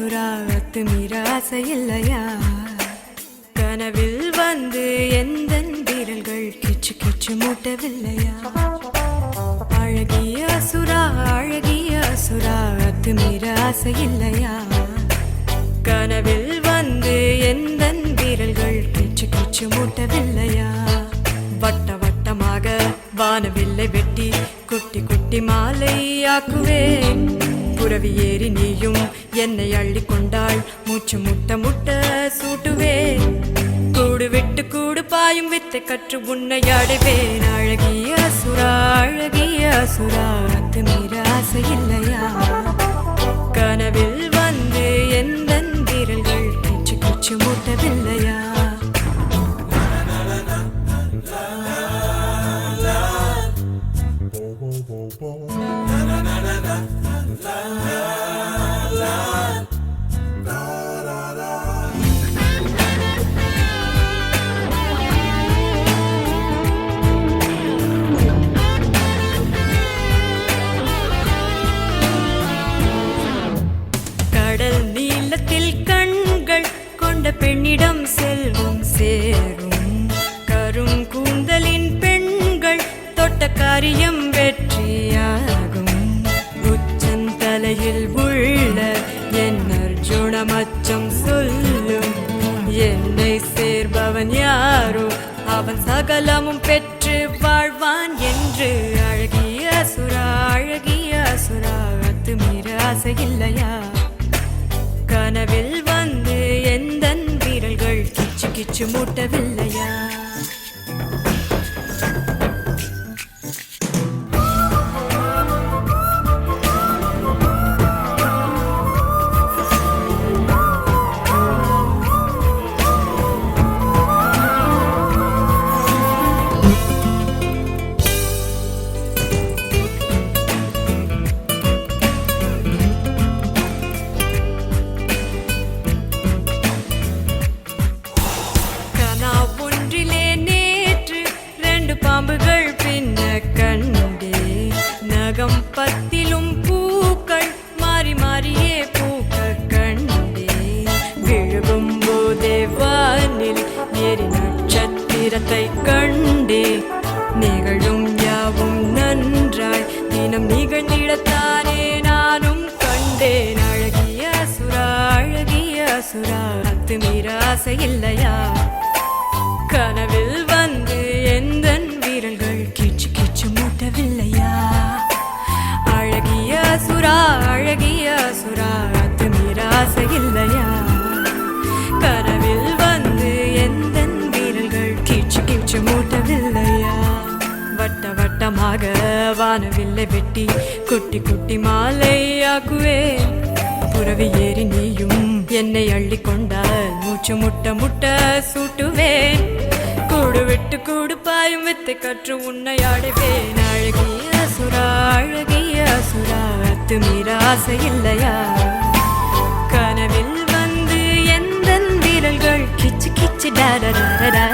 அசுரா அத்துமீற ஆசை இல்லையா? கனவில் வந்து எந்தன் வீரல்கள் கிச்சு கிச்சு மூட்டவில்லையா? அழகிய அசுரா அத்துமீற ஆசை இல்லையா? கனவில் வந்து எந்தன் வீரல்கள் கிச்சு கிச்சு மூட்டவில்லையா? வட்ட வட்டமாக வானவில்லை வெட்டி குட்டி குட்டி மாலை ஆக்குவேன். புறவி ஏறி நீயும் என்னை அள்ளி கொண்டாள் மூச்சு முட்ட முட்ட சூட்டுவேன். கூடு விட்டு கூடு பாயும் வித்தை கற்று உன்னை அடைவேன். அழகிய அசுரா அத்துமீற ஆசை இல்லையா? கனவில் வந்து எந்தன் வீரல்கள் கிச்சு கிச்சு மூட்டவில்லையா? கடல் நீளத்தில் கண்கள் கொண்ட பெண்ணிடம் செல்வம் சேரும். கரும் கூந்தலின் பெண்கள் தொட்ட காரியம் வெற்றியாகும். உச்சந்தலையில் உள்ள என் அர்ஜுன மச்சம் சொல்லும். என்னை சேர்பவன் யாரோ அவன் சகலமும் பெற்று வாழ்வான் என்று. அழகிய அசுரா அத்துமீற ஆசை இல்லையா? கனவில் வந்து எந்தன் வீரல்கள் கிச்சு கிச்சு மூட்டவில்லையா? பாம்புகள் பின்ன கண்டே நகம் பத்திலும் பூக்கள் மாறி மாறியே பூக்க கண்டே. விழுகும் போதே வானில் ஏறி நட்சத்திரத்தை கண்டே. நிகழும் யாவும் நன்றாய் தினம் நிகழ்ந்திடத்தானே நானும் கண்டேன். அழகிய அசுரா அத்துமீற ஆசை இல்லையா? கனவில் வந்து எந்தன் வீரல்கள் கிச்சு கிச்சு மூட்டவில்லையா? அழகிய அசுரா அத்துமீற ஆசை இல்லையா? கனவில் வந்து எந்தன் வீரல்கள் கிச்சு கிச்சு மூட்டவில்லையா? வட்ட வட்டமாக வானவில்லை வெட்டி குட்டி குட்டி மாலை ஆக்குவேன். புறவி ஏறி நீயும் என்னை அள்ளி கொண்டால் மூச்சு முட்ட முட்ட சூட்டுவேன். கூடு விட்டு கூடு பாயும் வித்தை கற்று உன்னை அடைவேன். அழகிய அசுரா அத்துமீற ஆசை இல்லையா? கனவில் வந்து எந்தன் வீரல்கள் கிச்சு கிச்சு டாடா.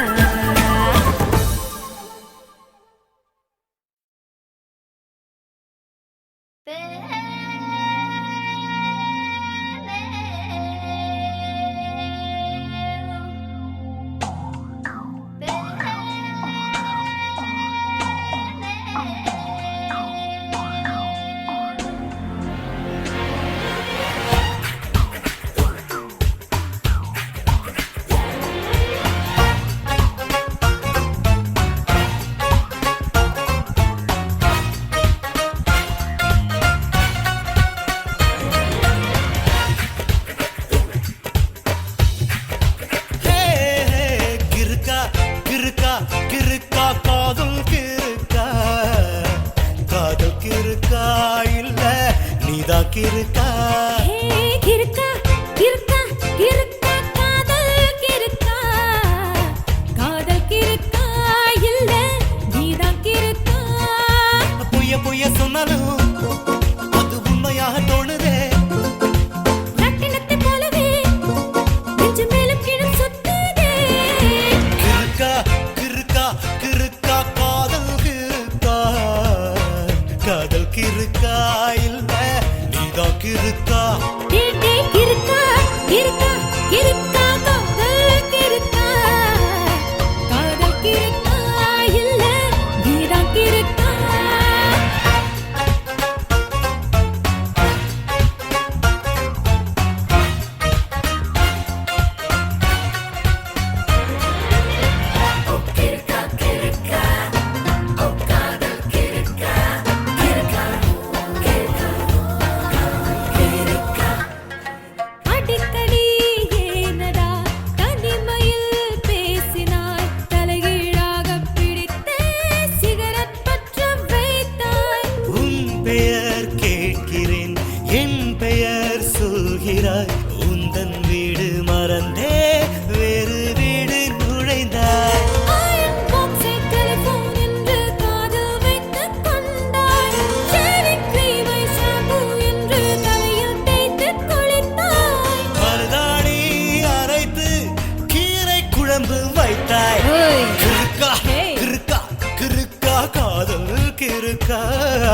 கிறுக்கா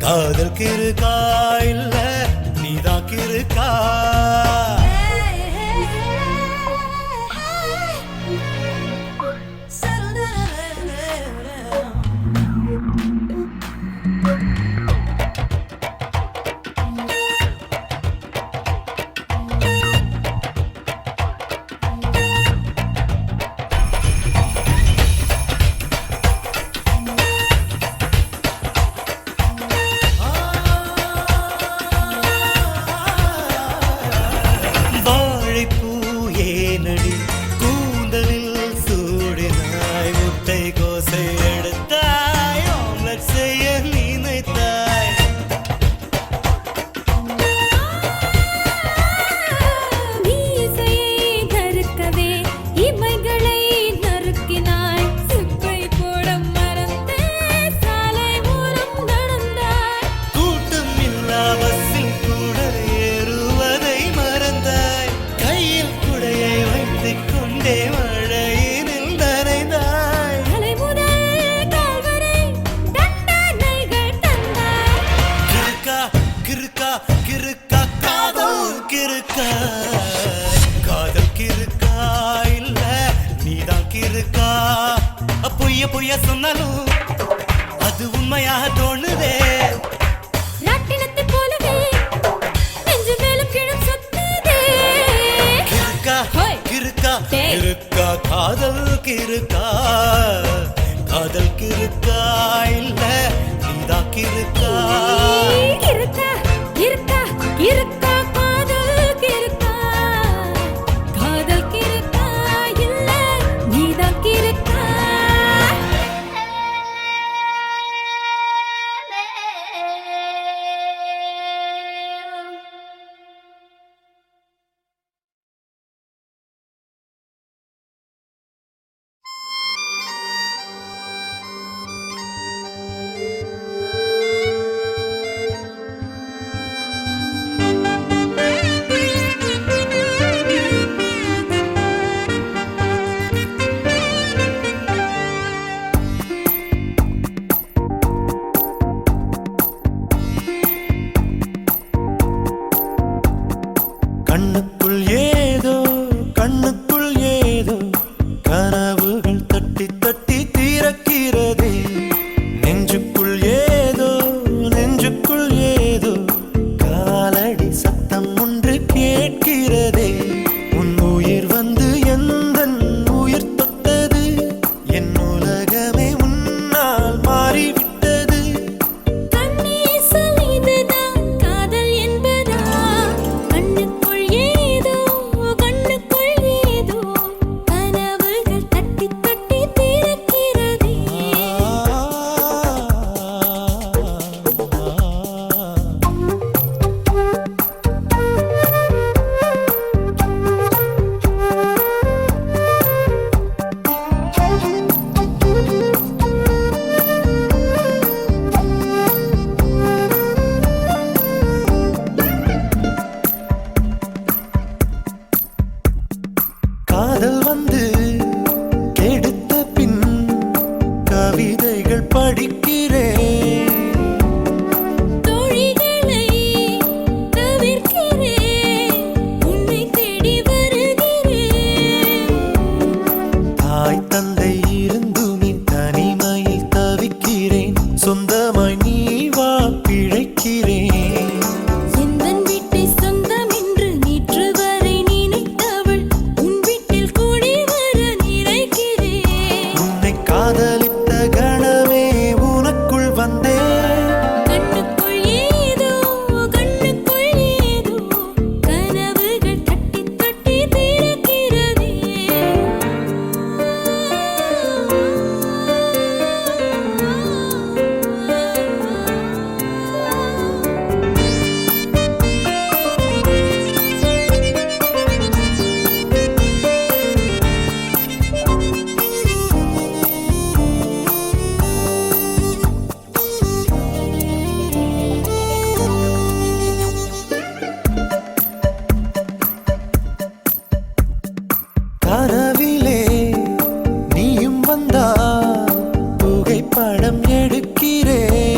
காதல் கிறுக்கா இல்ல நீதான் கிறுக்கா காதல் கிறுக்கா இல்ல நீதான் கிறுக்கா பொய்ய பொய்ய சொன்னாலும் அது உண்மையாக தோணுதே ராட்டினத்தை போலவே நெஞ்சு மேலும் கீழும் சுத்துதே கிறுக்கா கிறுக்கா கிறுக்கா காதல் கிறுக்கா காதல் கிறுக்கா இல்ல நீதான் கிறுக்கா கிறுக்கா கிறுக்கா கிறுக்கா கண்ணுக்குள் ஏதோ கனவுகள் தட்டி தட்டி தீரக்கிறதே நெஞ்சுக்குள் ஏதோ காலடி சத்தம் ஒன்று கேட்கிறதே உன் உயிர் வந்து எந்தன் உயிர் தொட்டது என் உலகமே உன்னால் மாறிவிட்டது காதல் வந்து கெடுத்த பின் கவிதைகள் படிக்கிறேன் தோழிகளை தவிர்க்கிறேன் உன்னை தேடி வருகிறேன் தாய் தந்தை இருந்தும் தனிமையில் தவிக்கிறேன் சொந்தமாய் நீ வா பிழைக்கிறேன் கனவிலே நீயும் வந்தா புகைப்படம் எடுக்கிறேன்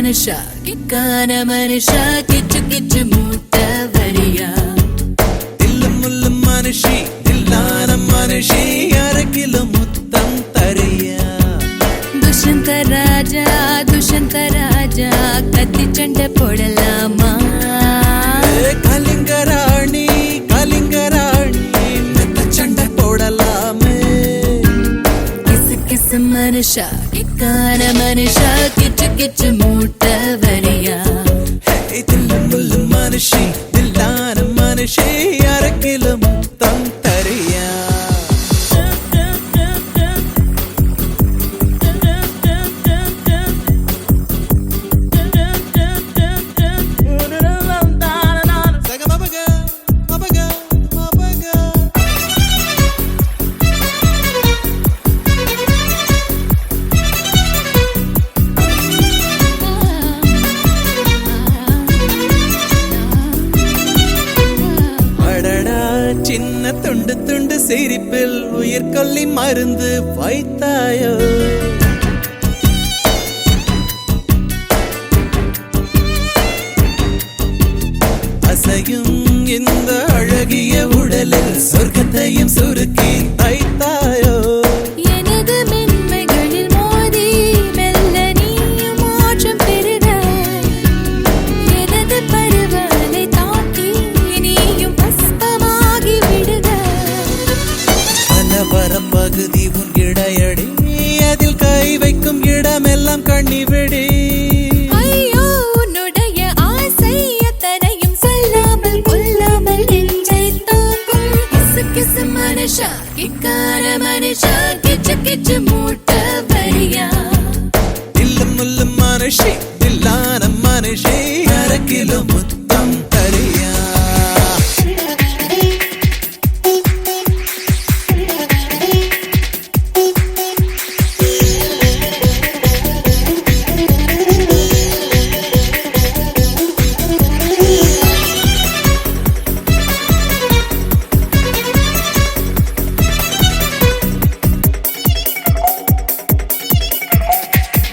மனுஷா கிக்கான மனுஷா கிச்சு கிச்சு மூட்ட வரியா தில்லும் முள்ளும் மனுஷி தில்லான மனுஷி அரை கிலோ முத்தம் தரியா துஷ்யந்த ராஜா கத்தி சண்டை போடலாமா கலிங்கராணி மெத்த சண்டை போடலாமே கிசு கிசு மனுஷா கிக்கான மனுஷா கிச்சு கிச்சு மூட்ட வரியா தில்லும் முள்ளும் மனுஷி தில்லான மனுஷி அரை கிலோ முத்தம் தரியா சின்ன துண்டு துண்டு சிரிப்பில் உயிர் கொல்லி மருந்து வைத்தாயோ அசையும் இந்த அழகிய உடலில் சொர்க்கத்தையும் சுருக்கி தைத்தாயோ எனது மென்மைகளில் மோதி மெல்ல நீயும் மாற்றம் பெறுகிறாய் எனது பருவலை தாக்கி நீயும் பஸ்பமாகி விடுகிறாய் கலவர பகுதி உன் இடையடி அதில் கை வைக்கும் இடமெல்லாம் கண்ணி விடி ஐயோ உன்னுடைய ஆசை எத்தனையும் சொல்லாமல் கொல்லாமல் நெஞ்சை தாக்கும் கிசு கிசு மனுஷா கிக்கான மனுஷா கிச்சு கிச்சு மூட்ட வரியா தில்லும் முள்ளும் மனுஷி தில்லான மனுஷி அரை கிலோ முத்தம் தரியா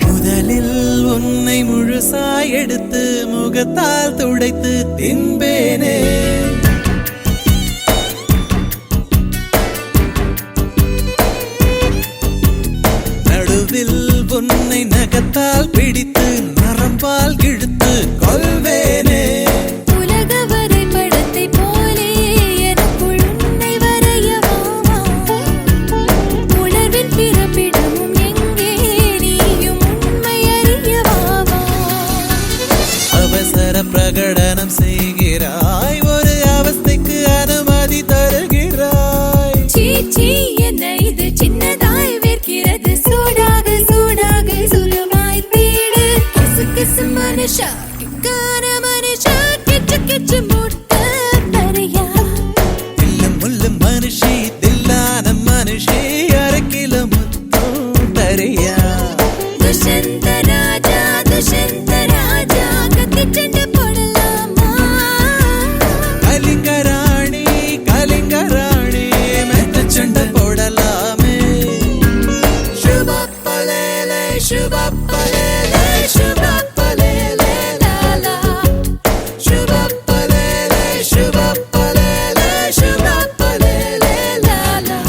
முதலில் உன்னை முழுசாய் எடுத்து முகத்தால் துடைத்து தின்பேனே நடுவில் உன்னை நகத்தால் பிடித்து நரம்பால் இழுத்து கொள்வேனே உலக வரைபடத்தை போலே எனக்குள் உன்னை வரையவாமா உணர்வின் பிறப்பிடமும் எங்கே நீயும் உண்மை அறியவாமா அவசர பிரகடனம் செய்கிறாய் ஒரு அவஸ்தைக்கு அனுமதி தருகிறாய் சீச்சி என்ன இது சின்னதாய் வேர்க்கிறது சூடாக சூடாக சுலமாய் தேடு கிசு கிசு மனுஷா கிக்கான மனுஷா கிச்சு கிச்சு மூட்ட வரியா தில்லும் முள்ளும் மனுஷி தில்லான மனுஷி அரை கிலோ முத்தம் தரியா துஷ்யந்த ராஜா கத்தி சண்டை போடலாமா கலிங்கராணி மெத்த சண்டை போடலாமே சுபப்பலேலே சுபப்பலேலே சுபப்பலேலே லாலா சுபப்பலேலே சுபப்பலேலே சுபப்பலேலே லாலா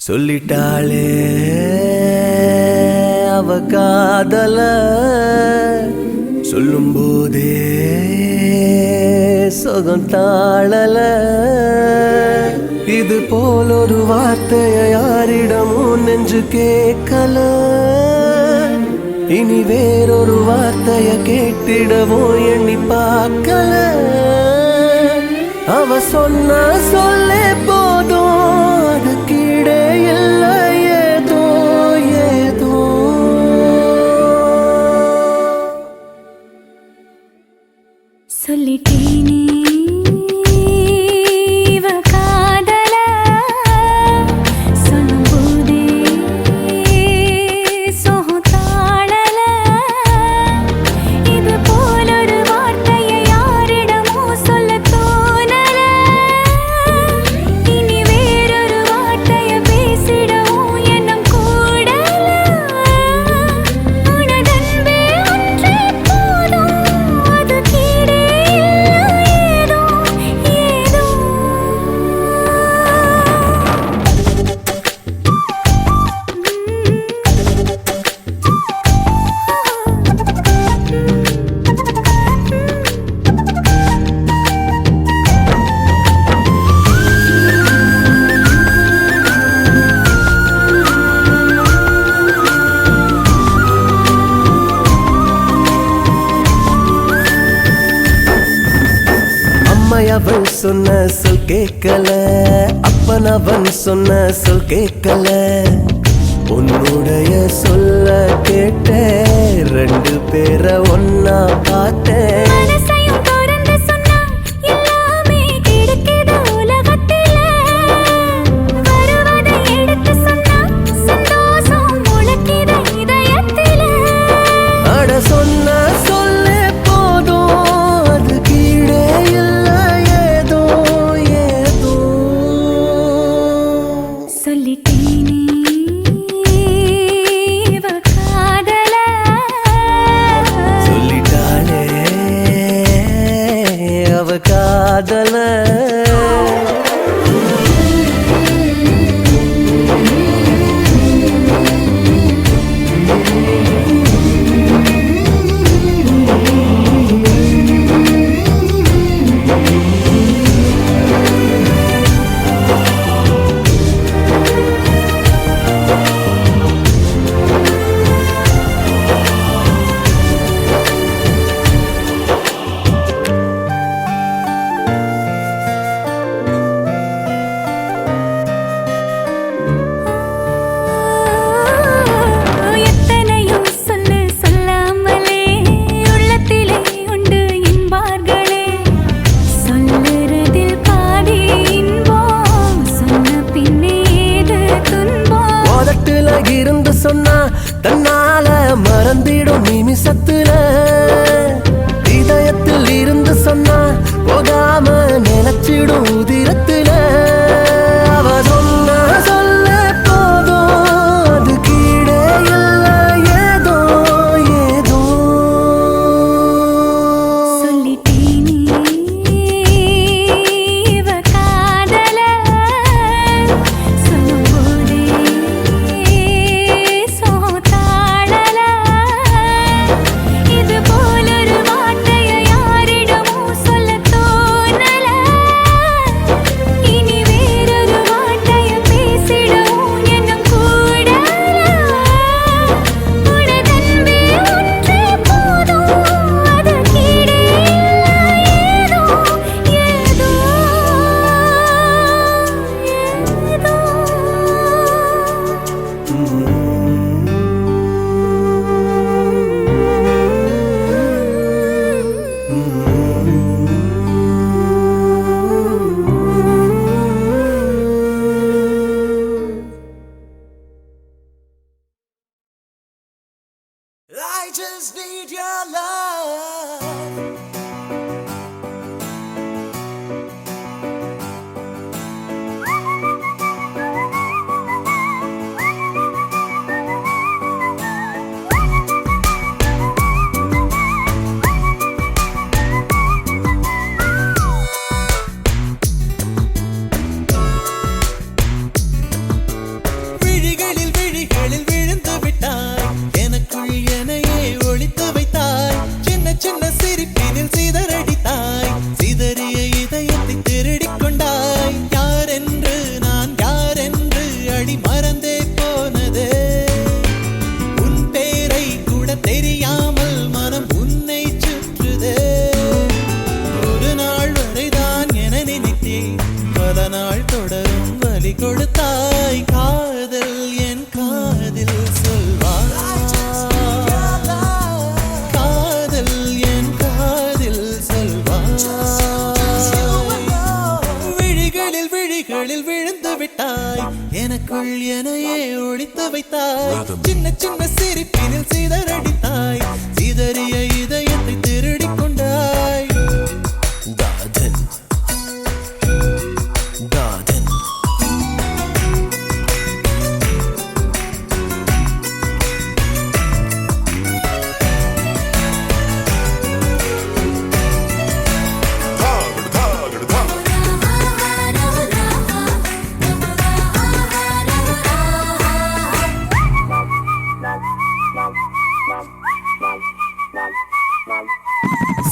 சொல்லிட்டாளே அவ காதல சொல்லும் போதே சுகம் தாழல இது போல் ஒரு வார்த்தைய யாரிடமும் நெஞ்சு கேட்கல இனி வேறொரு வார்த்தைய கேட்டிடவும் எண்ணி பார்க்கல அவ சொன்ன சொல்லே போதும் அது கீழே இல்லை ஏதோ ஏதோ சொல்லிட்டேனே இவ காதல சொல்லும்போதே சோகம் தாழல இது போல ஒரு வார்த்தையை யாரிடமும் சொல்ல தோணல இனி வேறொரு வார்த்தையை பேசிடவும் எண்ணம் கூடல உனதன்பே ஒன்றே போதும் அது கீழே ஏதோ ஏதோ அம்மையவன் சொன்ன சொல் கேட்கல அப்பன் அவன் சொன்ன சொல் கேட்கல உன்னுடைய சொல்ல கேட்டேன் ரெண்டு பேரை ஒன்னா பார்த்தேன் மனசையும் திறந்து சொன்னா எல்லாமே கிடைக்குது உலகத்தில வருவதை எடுத்து சொன்னா சந்தோஷம் முளைக்குது இதயத்தில அட சொன்ன சொல்லே போதும் அது கீழே இல்லை ஏதோ ஏதோ சொல்லிட்டேனே இவ காதல சொல்லிட்டாளே அவ காதல எத்தனையோ சொல்லு சொல்லாமலே உள்ளத்திலே உண்டு என்பார்களே சொல்லுறதில் பாதி இன்பம் சொன்ன பின்னே ஏது துன்பம் உதட்டுல இருந்து சொன்னா தன்னால மறந்திடும் நிமிஷத்துல இதயத்தில் இருந்து சொன்னா போகாம நினைச்சிடும் உதிரத்துல அவ சொன்ன சொல்ல போதும் அது கீழே இல்லை ஏதோ ஏதோ சொல்லிட்டேனே இவ காதல சொல்லும்போதே சோகம் தாழல இது போல ஒரு வார்த்தையை யாரிடமும் சொல்ல தோணல இனி வேறொரு வார்த்தையை பேசிடவும் எண்ணம் கூடல உனதன்பே ஒன்றே போதும் அது கீழே ஏதோ ஏதோ I just need your love. தெரியாமல் மனம் உன்னை சுற்றுதே. ஒரு நாள் வரைதான் என நினைத்தேன், பல நாள் தொடரும் வலி கொடுத்தாய். காதல் என் காதில் சொல்வாய், காதல் என் காதில் சொல்வாய். விழிகளில் விழிகளில் விழுந்து விட்டாய், எனக்குள் எனையே ஒழித்து வைத்தாய். சின்ன சின்ன சிரிப்பினில் சிதறடித்தாய், சிதறிய இதயத்தை திருடிக் கொண்டாய். காதல் காதல்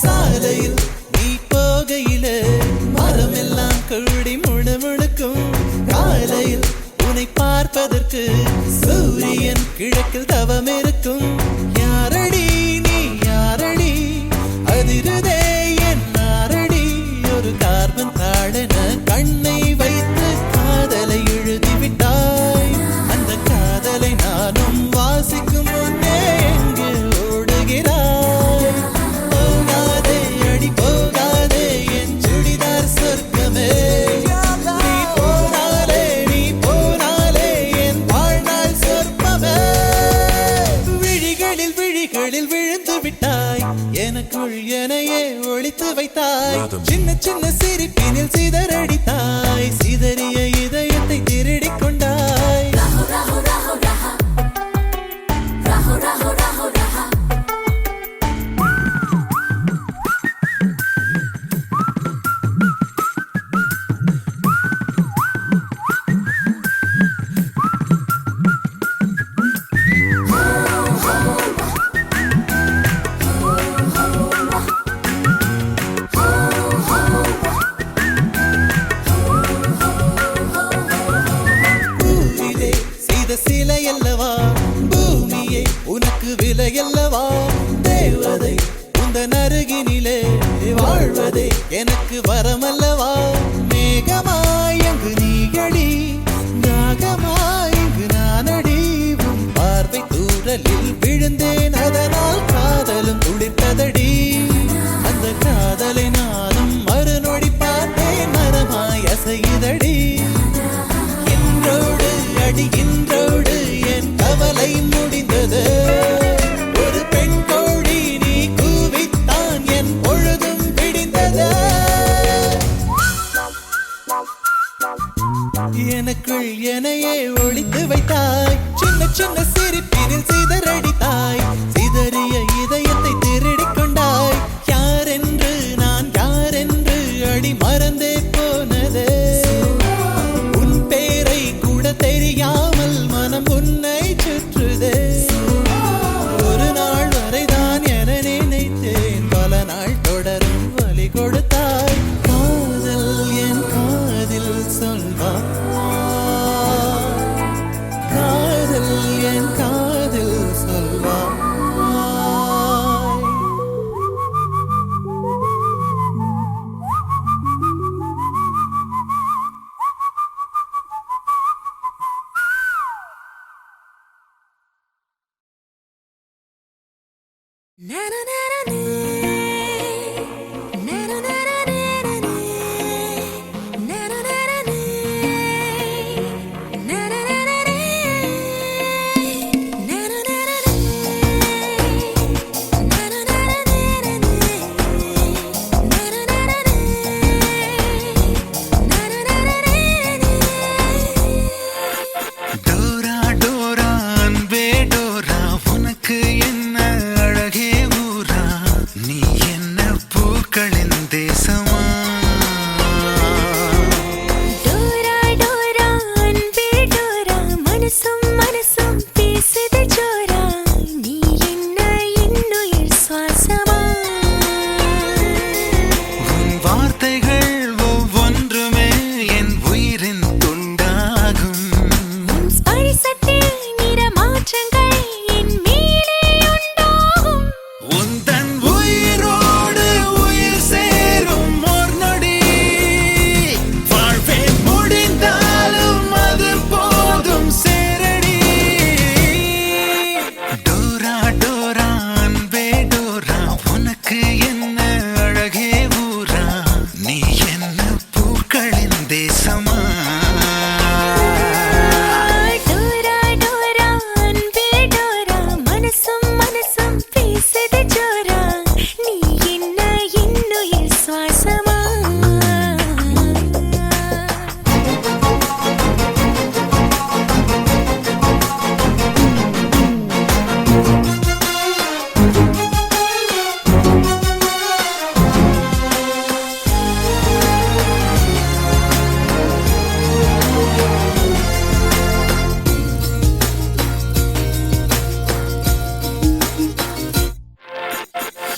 சாலையில் நீ போகையிலே மரமெல்லாம் கூடி முணுமுணுக்கும். காலையில் உன்னை பார்ப்பதற்கு சூரியன் கிழக்கில் தவம் இருக்கும். யாரடி நீ யாரடி, அதிருதே என் நாரடி. ஒரு கார்பன் தாழென கண்ணை வைத்து காதலை எழுதிவிட்டாய். அந்த காதலை நானும் வாசிக்கும் முன்னே எங்கே ஓடுகிறாய். போகாதே அடி போகாதே என் சுடிதார் சொர்க்கமே. நீ போனாலே என் வாழ்நாள் சொர்ப்பமே. விழிகளில் விழிகளில் விழுந்து விட்டாய், எனக்குள் எனையே ஒழித்து வைத்தாய். சின்ன சின்ன சிரிப்பினில் சிதறடித்தாய், சிதறிய இதயத்தை திருடிக் கொண்டாய். பூவிலே செய்த சிலை அல்லவா, பூமியே உனக்கு விலை அல்லவா. தேவதை உந்தன் அருகினிலே வாழ்வதே எனக்கு வரமல்லவா. மேகமாய் அங்கு நீயடி, நாகமாய் இங்கு நானடி. உன் பார்வை தூரலில் விழுந்தேன், அதனால் காதலும் துளிர்த்ததடி. அந்த காதலை நானும் மறுநொடி பார்த்தேன், மரமாய் அசையுதடி. இன்றோடு அடி இன்றோடு என் கவலை முடிந்தது. ஒரு பெண் கோழி நீ கூவித்தான் என் பொழுதும் விடிந்தது. எனக்குள் எனையே ஒழித்து வைத்தாய், சின்ன சின்ன சிரிப்பினில் சிதறடித்தாய், சிதறிய இதயத்தை திருடிக் கொண்டாய். யாரென்று நான் யாரென்று அடி மறந்தே போனது. உன் பேரை கூட தெரியாமல் மனம் உன்னை சுற்றுதே. ஒரு நாள் வரைதான் என நினைத்தேன், பல நாள் தொடரும் வலி கொடுத்தாய். காதல் என் காதில் சொல்வாய், காதல் என் காதில் சொல்வாய். டோரா டோரா அன்பே டோரா, உனக்கு என்ன அழகே ஊரா.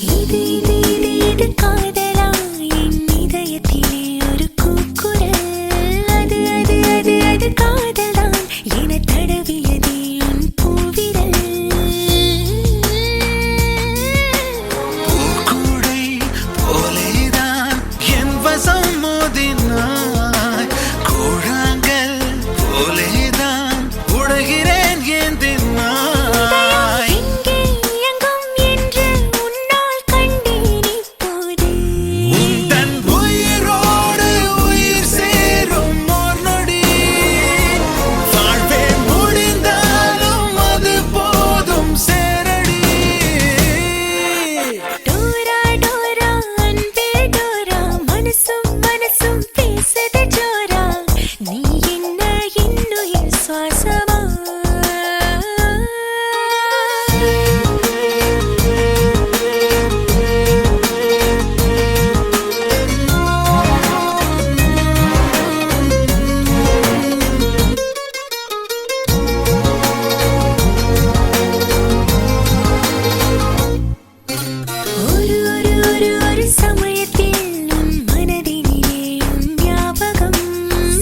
இது இது இது இது காதலா என் இதயத்திலே ஒரு கூக்குரல் அது அது அது அது காதல்தான் என தடவியதே உன் பூவிரல் பூக்கூடை போலேதான் என் வசம் மோதினாய் கூழாங்கல் போலேதான் உடைகிறேன் ஏன் தின்னாய் எங்கே எங்கும் என்று உன்னால் கண்டேன் இப்போது தன் உயிரோடு உயிர் சேரும் ஓர் நொடி வாழ்வே முடிந்தாலும் அது போதும் சேரடி டோரா டோரா அன்பே டோரா மனசும் மனசும் பேசுது ஜோரா நீ என்ன இன்னுயிர் சுவாசமா ஒரு ஒரு ஒரு ஒரு சமயத்தில் உன் மனதினிலே உன் ஞாபகம்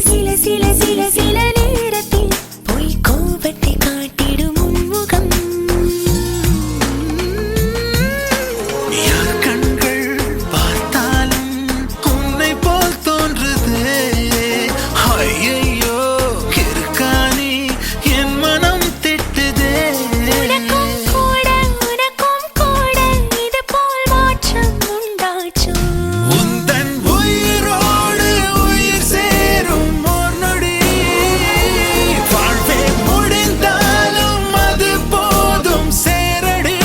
சில சில சில சில நேரத்தில் பொய் கோபத்தை காட்டிடும் உன்முகம் யார் கண்கள் பார்த்தாலும் உன்னை போல் தோன்றுதே ஐயையோ கிறுக்கானி என் மனம் திட்டுதே உனக்கும் கூட இது போல் மாற்றம் உண்டாச்சோ உந்தன் உயிரோடு உயிர் சேரும் ஓர் நொடி வாழ்வே முடிந்தாலும் அது போதும் சேரடி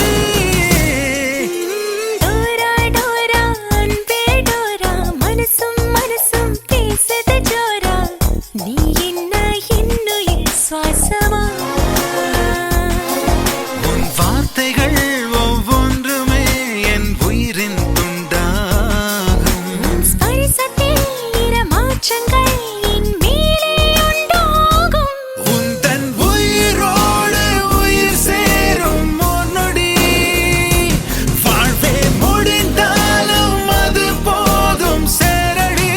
டோரா டோரா அன்பே டோரா மனசும் மனசும் பேசுது ஜோரா நீ என்ன இன்னுயிர் சுவாசமா உன் வார்த்தைகள் ஒவ்வொன்றுமே என் உயிரின் துண்டாகும் உன் ஸ்பரிசத்தில் இரு மாற்றங்கள் என் மேலே உண்டாகும் உந்தன் உயிரோடு உயிர் சேரும் ஓர் நொடி வாழ்வே முடிந்தாலும் அது போதும் சேரடி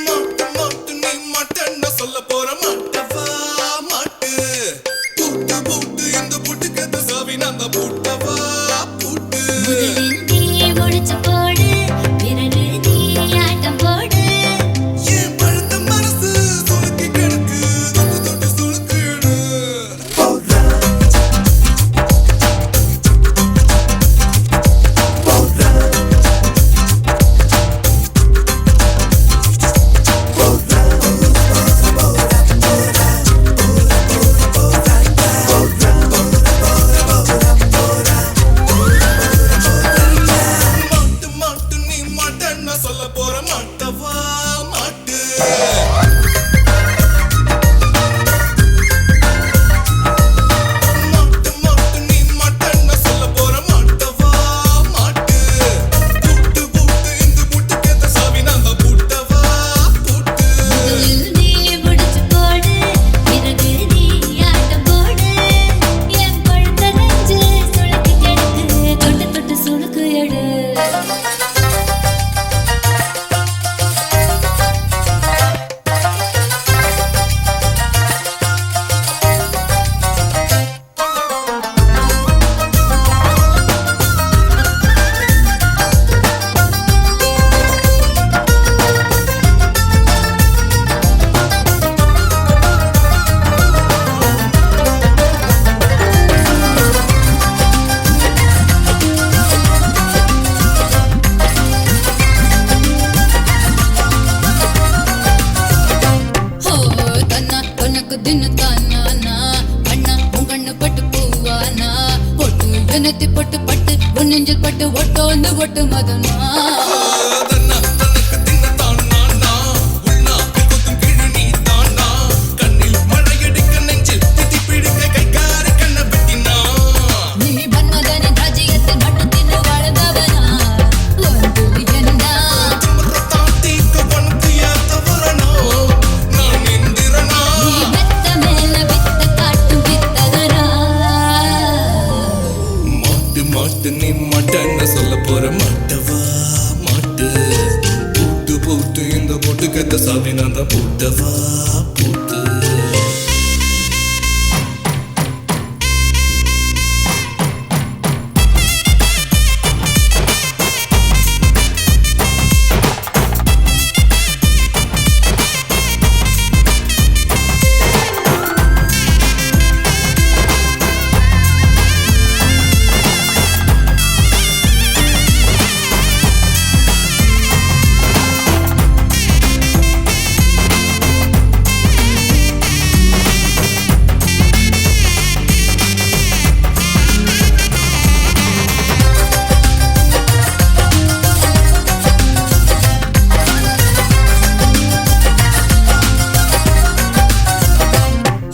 மாட்டு மாட்டு நீ மாட்டேன்னு சொல்ல போற மாட்டவா மாட்டு பூட்டு பூட்டு இந்த பூட்டுக்கு சாவி நாங்க பூட்டவா பூட்டு தீயை முடிச்சு போடு பிறகு தீயாட்டம் போடு என் பழுத்த மனசு சுளுக்கி கிடக்கு தொட்டு தொட்டு சுளுக்கிடு போடுறா தின்னு தானா அண்ணா உன் கண்ணு பட்டு பூவானா பொட்டு எனத்தி பொட்டு பட்டு உன் நெஞ்சில் பட்டு ஒட்டோன்னு ஒட்டு மதனா தன்னா தனக்கு தின்ன தானா உள்நாக்கு கொத்தும் கிழி நீ தானா கண்ணில் மழையடிக்க நெஞ்சில் திட்டி பிடிக்க கைகார கண்ண வெட்டினா நீ மன்மதனின் ராஜ்யத்தில் மட்டும் தின்னு வாழ்ந்தவனா ஒன்று என்ன துமரத்தான் தீக்க உனக்கு ஏத்தவரனா நான் இந்திரனா நீ மெத்த மேல வித்த காட்டும் வித்தகனா மாட்டு மாட்டு நீ மாட்டன்னு சொல்ல போற மாட்டவா மாட்டு பூட்டு பூட்டு இந்த போட்டு கத்த சாவி நான் தான் பூட்டவா பூட்டு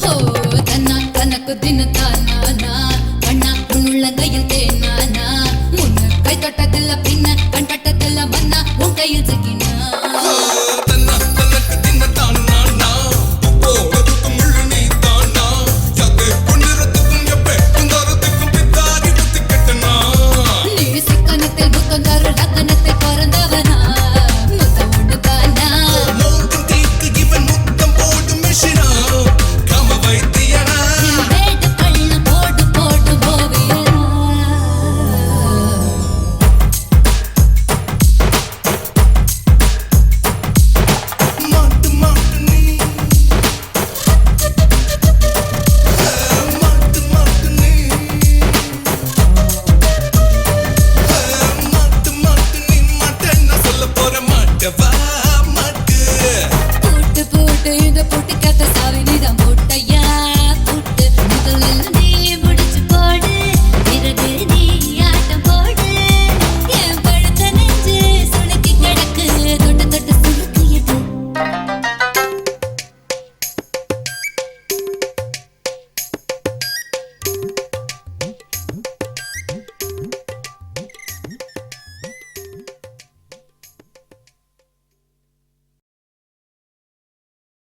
ஓ தன்னா தனக்கு தின்னு